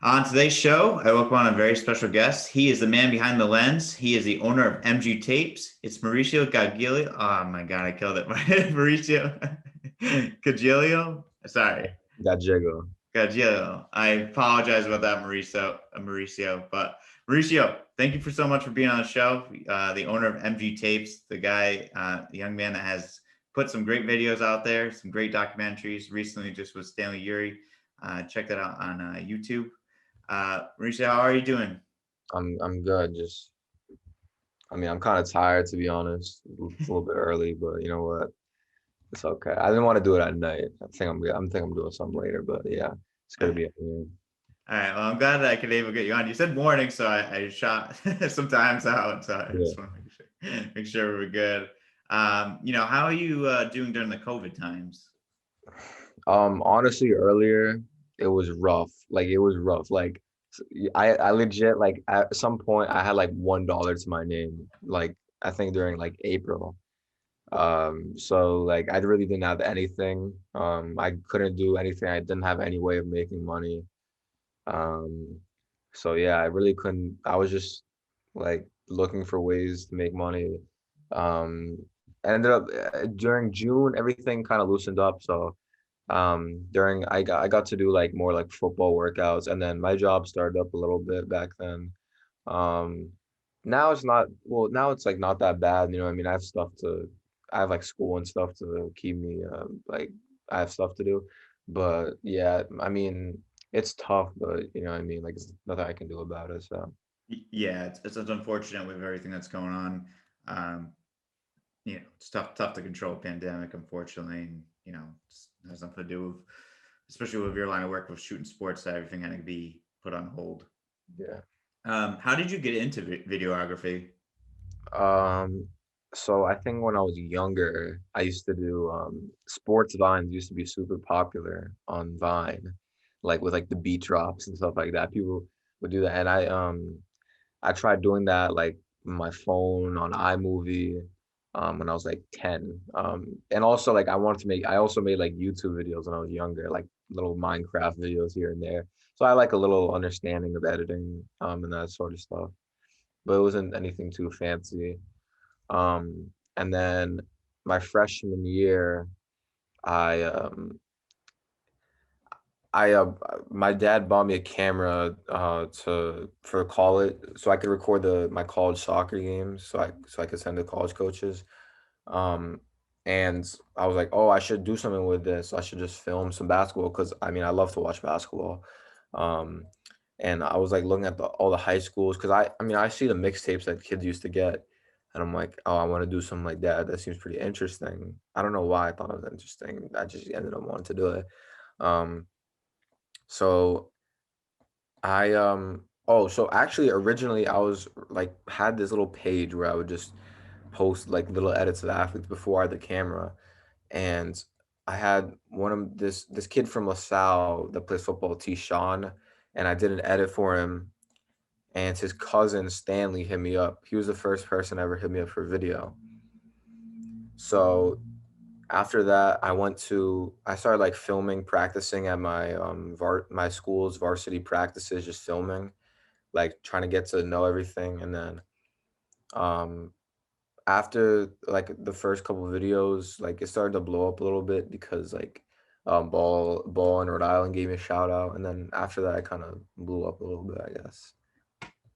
On today's show, I welcome on a very special guest. He is the man behind the lens. He is the owner of MG Tapes. It's Mauricio Gallego. Oh my God, I killed it. Mauricio Gallego. Sorry, Gallego. Gallego. I apologize about that, Mauricio. But Mauricio, thank you for so much for being on the show. The owner of MG Tapes, the guy, the young man that has put some great videos out there, some great documentaries. Recently, just with Stanley Yuri. Check that out on YouTube. Mauricio, how are you doing? I'm good. I'm kind of tired to be honest. It's a little bit early, but you know what? It's okay. I didn't want to do it at night. I think I'm doing something later, but yeah, it's All gonna right. be afternoon. All right. Well, I'm glad that I could able to get you on. You said morning, so I shot some times out. So I Yeah. just want to make sure we're good. How are you doing during the COVID times? Honestly, earlier it was rough. Like it was rough. Like I legit like at some point I had like $1 to my name. Like I think during like April. So like I really didn't have anything. I couldn't do anything. I didn't have any way of making money. Um, so yeah, I really couldn't. I was just like looking for ways to make money. Um, I ended up during June, everything kind of loosened up. So during I got to do like more like football workouts, and then my job started up a little bit back then. Um, now it's not well. Now it's like not that bad. You know, what I mean, I have like school and stuff to keep me like I have stuff to do. But yeah, I mean, it's tough, but you know what I mean? Like it's nothing I can do about it. So Yeah, it's unfortunate with everything that's going on. Um, it's tough to control a pandemic, unfortunately. And, it has nothing to do with, especially with your line of work with shooting sports, that everything had to be put on hold. yeah. How did you get into videography? Um, so I think when I was younger, I used to do sports vines used to be super popular on Vine, like with like the beat drops and stuff like that. People would do that. And I tried doing that like on my phone on iMovie when I was like 10. And also like I also made like YouTube videos when I was younger, like little Minecraft videos here and there. So I like a little understanding of editing and that sort of stuff. But it wasn't anything too fancy. And then my freshman year, I I my dad bought me a camera to for college so I could record the my college soccer games so I could send to college coaches. Um and I was like, "Oh, I should do something with this. I should just film some basketball because I mean, I love to watch basketball." Um and I was like looking at all the high schools because I mean, I see the mixtapes that kids used to get and I'm like, "Oh, I want to do something like that. That seems pretty interesting." I don't know why I thought it was interesting. I just ended up wanting to do it. Um so so actually originally I was like had this little page where I would just post like little edits of athletes before I had the camera. And I had one of this kid from LaSalle that plays football, T. Sean, and I did an edit for him. And his cousin Stanley hit me up. He was the first person ever hit me up for video. So after that, I started like filming, practicing at my school's varsity practices, just filming, like trying to get to know everything. And then um after like the first couple videos, like it started to blow up a little bit because like ball in Rhode Island gave me a shout out. And then after that I kind of blew up a little bit, I guess.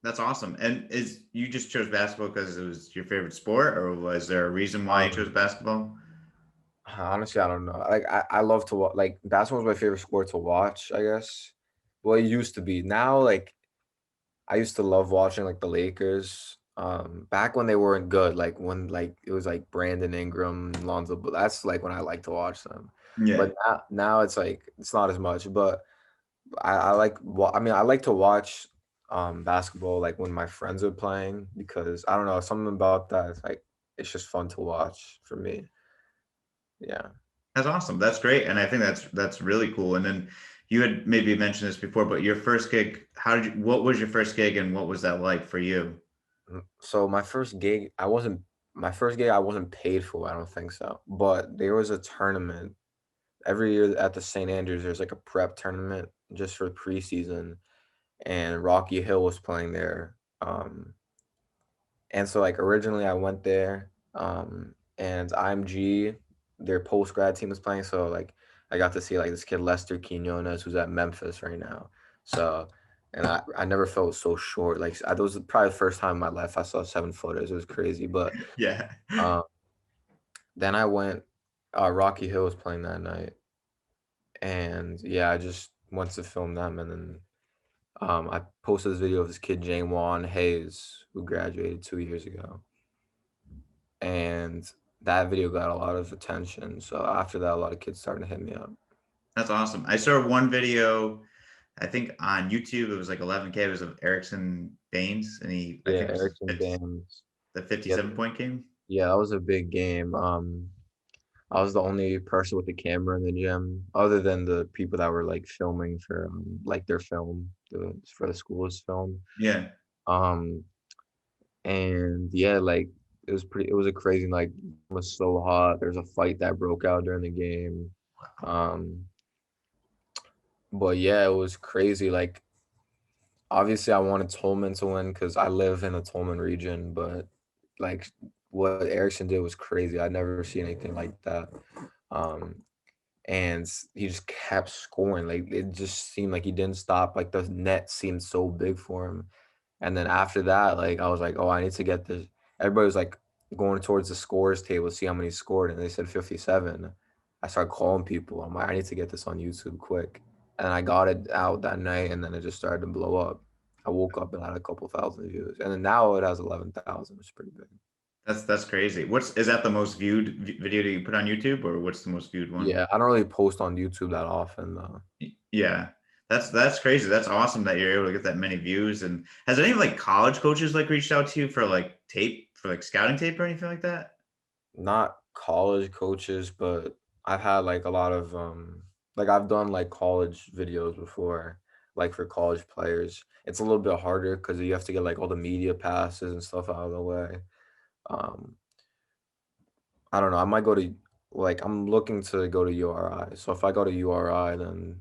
That's awesome. And is you just chose basketball because it was your favorite sport, or was there a reason why you chose Um basketball? Honestly, I don't know. Like I love to watch like basketball's my favorite sport to watch, I guess. Well, it used to be. Now like I used to love watching like the Lakers. Back when they weren't good, like when like it was like Brandon Ingram, Lonzo, but that's like when I like to watch them. Yeah, But now it's like it's not as much. But I mean I like to watch basketball like when my friends are playing because I don't know, something about that. It's like it's just fun to watch for me. Yeah. that's awesome. That's great, and I think that's really cool. And then you had maybe mentioned this before, but your first gig, what was your first gig, and what was that like for you? So my first gig I wasn't paid for. I don't think so. But there was a tournament every year at the St. Andrews. There's like a prep tournament just for preseason, and Rocky Hill was playing there. And so like originally I went there, and IMG, their post grad team was playing. So like I got to see like this kid Lester Quinones who's at Memphis right now. So and I never felt so short. Like that was probably the first time in my life I saw 7 footers. It was crazy. But Yeah. um, then I went. Rocky Hill was playing that night, and yeah, I just went to film them, and then I posted this video of this kid Jawan Hayes who graduated 2 years ago, and that video got a lot of attention. So after that, a lot of kids started to hit me up. That's awesome. I saw one video, I think on YouTube, it was like 11K. It was of Erickson Baines, and I Yeah, think it was Erickson Dams. the Yeah, 57-point game. yeah, that was a big game. I was the only person with the camera in the gym, other than the people that were like filming for like their film, for the school's film. Yeah, Um, and yeah, like it was a crazy night. It was so hot. There's a fight that broke out during the game. Um, but yeah, it was crazy. Like obviously I wanted Tolman to win because I live in the Tolman region, but like what Erickson did was crazy. I'd never seen anything like that. Um, and he just kept scoring. Like it just seemed like he didn't stop. Like the net seemed so big for him. And then after that, like I was like, oh, I need to get this. Everybody was like going towards the scores table to see how many he scored, and they said 57. I started calling people. I'm like, I need to get this on YouTube quick. And I got it out that night, and then it just started to blow up. I woke up and had a couple thousand views, and then now it has 11,000, which is pretty big. that's crazy. Is that the most viewed video that you put on YouTube, or what's the most viewed one? Yeah, I don't really post on YouTube that often though. Yeah, that's crazy. That's awesome that you're able to get that many views. And has any like college coaches like reached out to you for like tape, for like scouting tape or anything like that? Not college coaches, but I've had like a lot of like I've done like college videos before, like for college players. It's a little bit harder because you have to get like all the media passes and stuff out of the way. Um, I don't know. I might go to like I'm looking to go to URI. So if I go to URI, then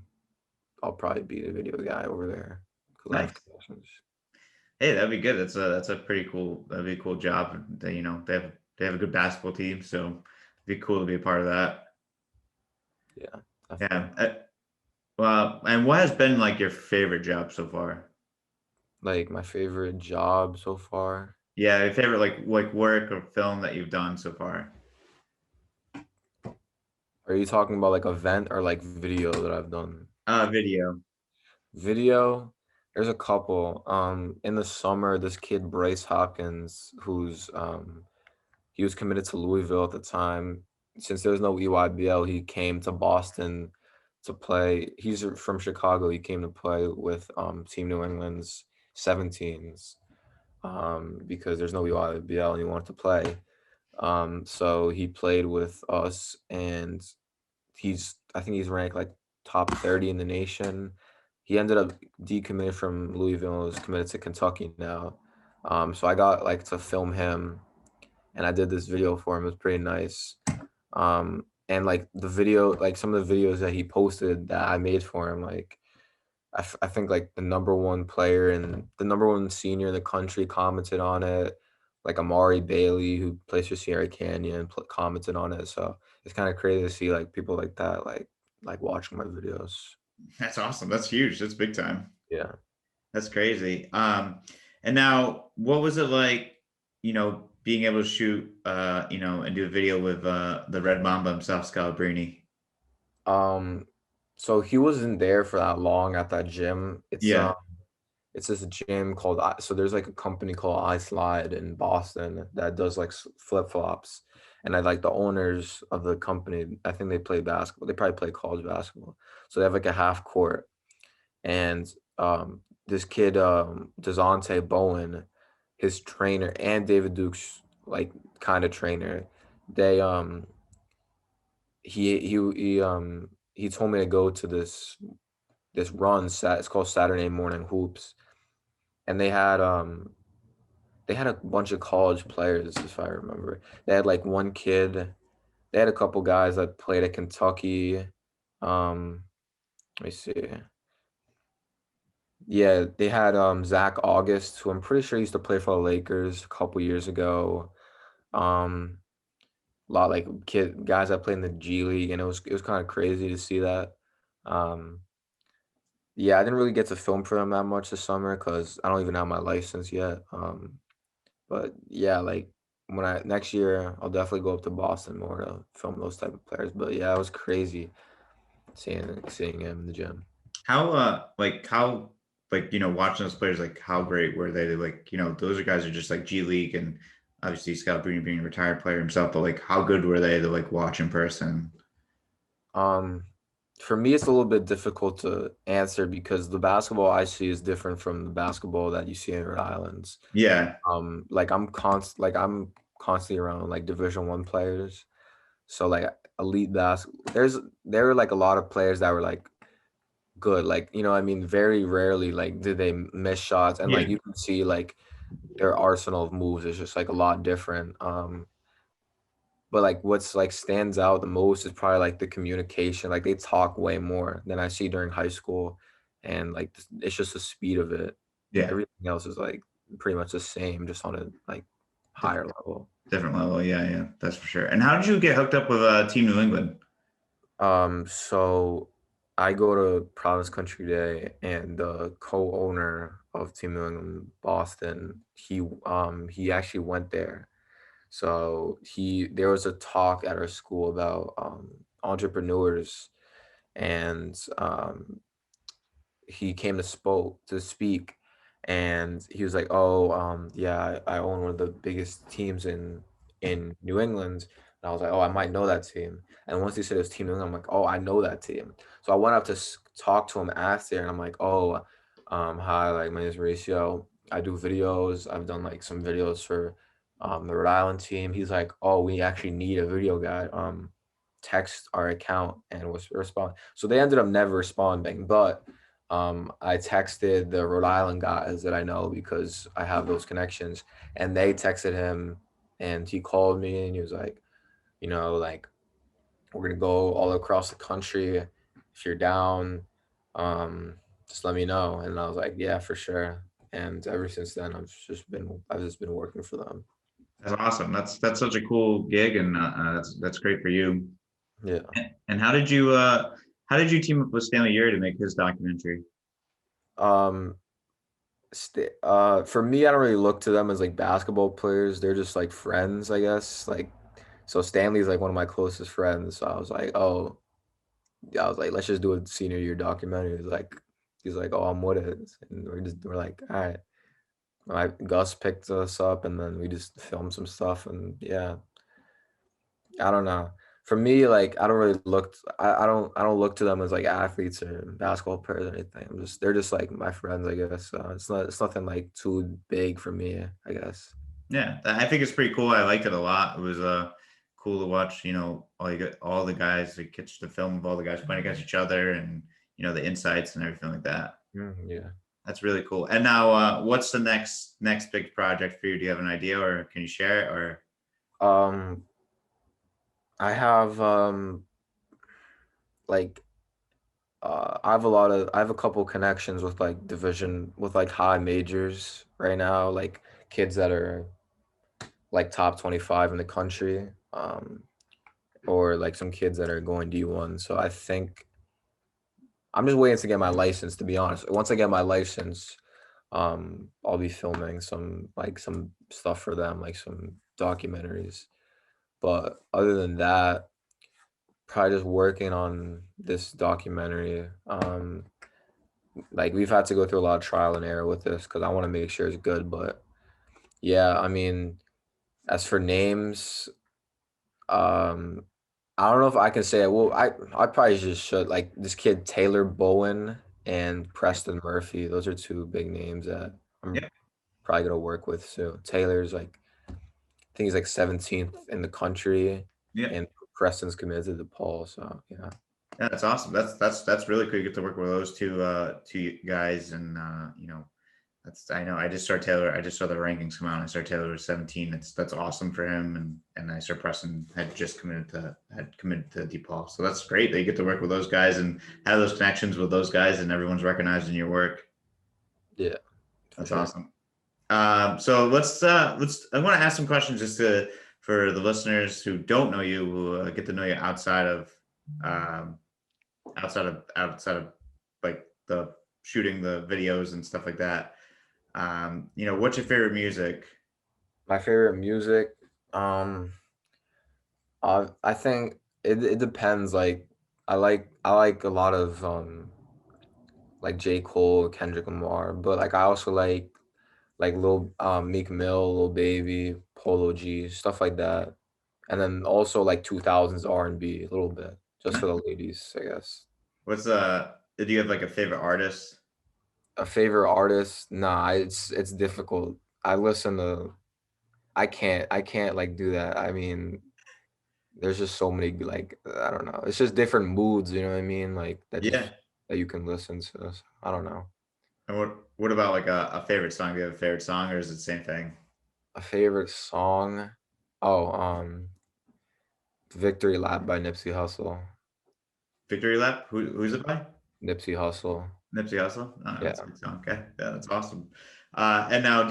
I'll probably be the video guy over there because I have Nice. connections. Hey, that'd be good. That's a pretty cool. That'd be a cool job. They have a good basketball team, so it'd be cool to be a part of that. Yeah, Yeah. definitely. Well, and what has been like your favorite job so far? Like my favorite job so far. Yeah, your favorite like work or film that you've done so far. Are you talking about like event or like video that I've done? Video. Video, there's a couple. In the summer, this kid Bryce Hopkins, who's he was committed to Louisville at the time. Since there was no EYBL, he came to Boston to play. He's from Chicago. He came to play with Team New England's 17s because there's no EYBL and he wanted to play. So he played with us, and I think he's ranked like top 30 in the nation. He ended up decommitted from Louisville and was committed to Kentucky now. So I got like to film him, and I did this video for him. It was pretty nice. And like the video, like some of the videos that he posted that I made for him, like I think like the number one player and the number one senior in the country commented on it. Like Amari Bailey, who plays for Sierra Canyon, commented on it. So it's kind of crazy to see like people like that, like watching my videos. That's awesome. That's huge. That's big time. Yeah. That's crazy. And now what was it like, being able to shoot, and do a video with the Red Mamba himself, Scalabrini? Um. So he wasn't there for that long at that gym. Yeah. It's this gym called so there's like a company called I Slide in Boston that does like flip flops, and I like the owners of the company. I think they play basketball. They probably play college basketball. So they have like a half court, and this kid Dejounte Bowen, his trainer, and David Duke's like kind of trainer, they he told me to go to this run. It's called Saturday Morning Hoops, and they had a bunch of college players, if I remember. They had like one kid. They had a couple guys that played at Kentucky. Let me see. Yeah, they had Zach August, who I'm pretty sure used to play for the Lakers a couple years ago. Um, a lot like guys that played in the G League, and it was kind of crazy to see that. Um, yeah, I didn't really get to film for them that much this summer because I don't even have my license yet. But yeah, like when I next year, I'll definitely go up to Boston more to film those type of players. But yeah, it was crazy seeing him in the gym. How like watching those players, like how great were they? Like, those are guys who are just like G League, and obviously Scott Bruni being a retired player himself, but like how good were they to like watch in person? Um, for me, it's a little bit difficult to answer because the basketball I see is different from the basketball that you see in Rhode Islands. Yeah, Like I'm constantly around like Division 1 players. So like elite there were like a lot of players that were like good. Like, I mean, very rarely like did they miss shots, and like yeah, you can see like their arsenal of moves is just like a lot different. But like what's like stands out the most is probably like the communication. Like they talk way more than I see during high school, and like it's just the speed of it. yeah. Everything else is like pretty much the same, just on a like Di- higher level. Different level. Yeah, yeah, that's for sure. And how did you get hooked up with Team New England? So I go to Providence Country Day, and the co-owner of Team New England Boston, he actually went there. So there was a talk at our school about entrepreneurs, and he came to speak, and he was like, "Oh, yeah, I own one of the biggest teams in New England." And I was like, "Oh, I might know that team." And once he said it was Team New England, I'm like, "Oh, I know that team." So I went up to talk to him after, and I'm like, "Oh, hi, like my name is Mauricio. I do videos. I've done like some videos for the Rhode Island team." He's like, "Oh, we actually need a video guy. Text our account and was respond." So they ended up never responding, but I texted the Rhode Island guys that I know because I have those connections, and they texted him, and he called me, and he was like, like we're gonna go all across the country. If you're down, um, just let me know. And I was like, yeah, for sure. And ever since then, I've just been working for them. That's awesome. That's such a cool gig, and that's great for you. Yeah. And how did you team up with Stanley Ury to make his documentary? Um, for me, I don't really look to them as like basketball players. They're just like friends, I guess. Like, so Stanley's like one of my closest friends. So I was like, oh, yeah, I was like, let's just do a senior year documentary. He's like, oh, I'm with it, and we're like, all right. Gus picked us up, and then we just filmed some stuff, and yeah, I don't know. For me, like, I don't really I don't look to them as like athletes or basketball players or anything. They're just like my friends, I guess. So it's nothing like too big for me, I guess. Yeah, I think it's pretty cool. I liked it a lot. It was cool to watch. All the guys like catch the film of all the guys playing against each other, and the insights and everything like that. Yeah. That's really cool. And now, what's the next big project for you? Do you have an idea, or can you share it? Or Um, I have like I have a couple connections with like high majors right now, like kids that are like top 25 in the country, or like some kids that are going D1. So I think I'm just waiting to get my license, to be honest. Once I get my license, I'll be filming some stuff for them, like some documentaries. But other than that, probably just working on this documentary. Like we've had to go through a lot of trial and error with this because I want to make sure it's good. But yeah, I mean, as for names, um, I don't know if I can say it. Well, I probably just should, like this kid Taylor Bowen and Preston Murphy. Those are two big names that I'm yeah, probably gonna work with soon. Taylor's like, I think he's like 17th in the country, yeah, and Preston's committed to DePaul. So yeah. yeah. That's awesome. That's really cool. You get to work with those two guys, and I know. I just saw Taylor. I just saw the rankings come out. And I saw Taylor was 17. That's awesome for him, and I saw Preston had committed to DePaul. So that's great that you get to work with those guys and have those connections with those guys, and everyone's recognizing your work. Yeah, for That's sure. awesome. So I want to ask some questions just to for the listeners who don't know you, who get to know you um, outside of like the shooting the videos and stuff like that. What's your favorite music? My favorite music, um, I think it depends. Like I like a lot of like J. Cole, Kendrick Lamar, but like I also like Lil Meek Mill, Lil Baby, Polo G, stuff like that. And then also like 2000s R&B a little bit, just for the ladies, I guess. What's do you have like a favorite artist? A favorite artist? Nah, it's difficult. I listen to I can't like do that. I mean, there's just so many like I don't know. It's just different moods, you know what I mean? Like Yeah. that you can listen to. So, I don't know. And what about like a favorite song? Do you have a favorite song or is it the same thing? A favorite song? Oh, Victory Lap by Nipsey Hussle. Victory Lap? Who's it by? Nipsey Hussle. Nipsey Hussle? Oh, that's a Yeah. good song. Okay. Yeah, that's awesome. And now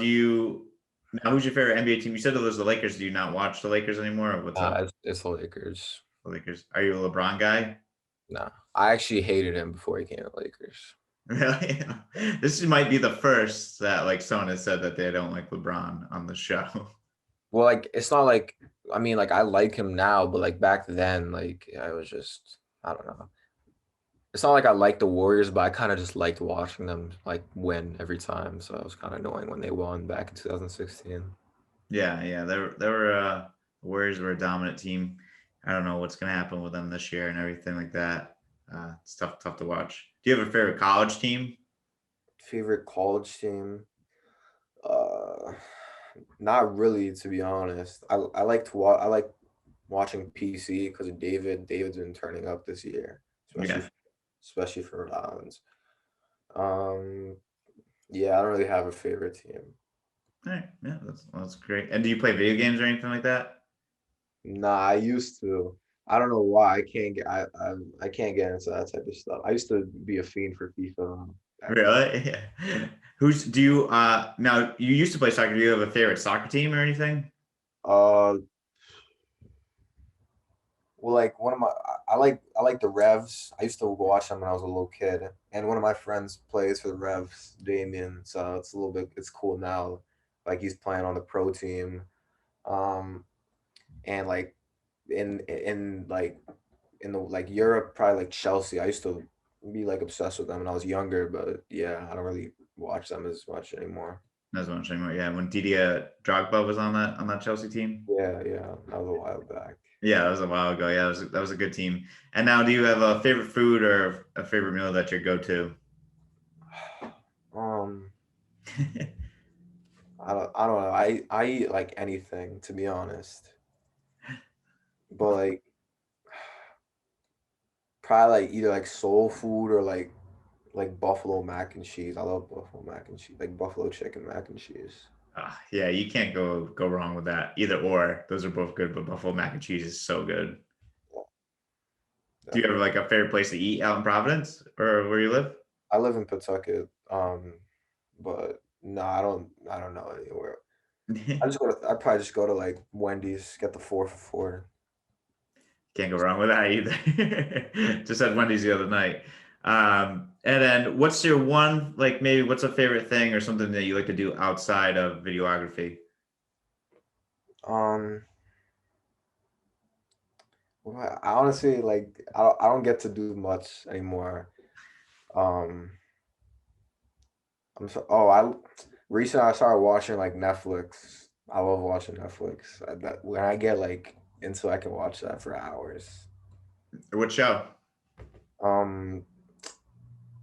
who's your favorite NBA team? You said it was the Lakers. Do you not watch the Lakers anymore or what's up? It's the Lakers. The Lakers. Are you a LeBron guy? Nah. I actually hated him before he came to Lakers. Really? This might be the first that like someone has said that they don't like LeBron on the show. Well, like it's not like I mean, like I like him now, but like back then, like I was just I don't know. It's not like I liked the Warriors, but I kind of just liked watching them like win every time. So it was kind of annoying when they won back in 2016. Yeah, yeah. The Warriors were a dominant team. I don't know what's gonna happen with them this year and everything like that. It's tough to watch. Do you have a favorite college team? Favorite college team? Uh, Not really, to be honest. I like to watch. I like watching PC because of David. David's been turning up this year, Yeah. especially for Rhode Island. Um, yeah, I don't really have a favorite team. All right. Yeah, that's great. And do you play video games or anything like that? Nah, I used to. I don't know why I can't get into that type of stuff. I used to be a fiend for FIFA back then. Really? Yeah. Who's do you now you used to play soccer. Do you have a favorite soccer team or anything? Uh, well, like one of my I like the Revs. I used to watch them when I was a little kid, and one of my friends plays for the Revs, Damien. So it's a little bit it's cool now. Like he's playing on the pro team. Um, and like in like in the like Europe, probably like Chelsea. I used to be like obsessed with them when I was younger, but yeah, I don't really watch them as much anymore. That's what I'm saying. Yeah, when Didier Drogba was on that Chelsea team. Yeah, yeah, that was a while back. Yeah, that was a while ago. Yeah, that was a good team. And now, do you have a favorite food or a favorite meal that your go-to? Um, I don't know. I eat like anything to be honest, but like probably like either like soul food or like buffalo mac and cheese. I love buffalo mac and cheese, like buffalo chicken mac and cheese. Yeah, you can't go wrong with that. Either or, those are both good. But buffalo mac and cheese is so good. Do you have Definitely. like a favorite place to eat out in Providence or where you live? I live in Pawtucket, but no, I don't know anywhere. I'd probably just go to like Wendy's, get the 4 for 4. Can't go wrong with that either. Just had Wendy's the other night. And then what's your one, like maybe what's a favorite thing or something that you like to do outside of videography? Um, well, I honestly like I don't get to do much anymore. Um, I recently I started watching like Netflix. I love watching Netflix. That when I get like into, I can watch that for hours. Or what show? Um,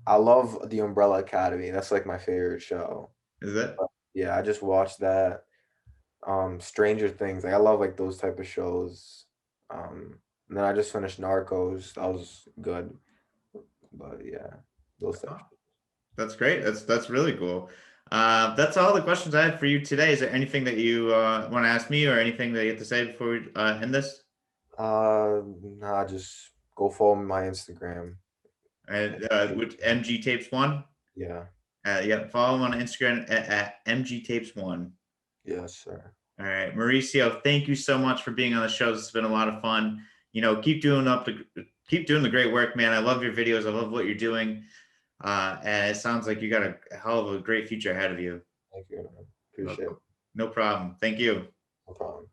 I love The Umbrella Academy. That's like my favorite show. Is it? Yeah, I just watched that. Stranger Things. Like I love like those type of shows. And then I just finished Narcos. That was good. But yeah, those types. That's great. That's really cool. That's all the questions I had for you today. Is there anything that you want to ask me or anything that you have to say before we end this? Nah, just go follow my Instagram. And with MG Tapes One? Yeah. Yeah, follow him on Instagram at MGTapes1. Yes, sir. All right, Mauricio, thank you so much for being on the show. This has been a lot of fun. Keep doing the great work, man. I love your videos. I love what you're doing. And it sounds like you got a hell of a great future ahead of you. Thank you, man. Appreciate it. No problem. Thank you. No problem.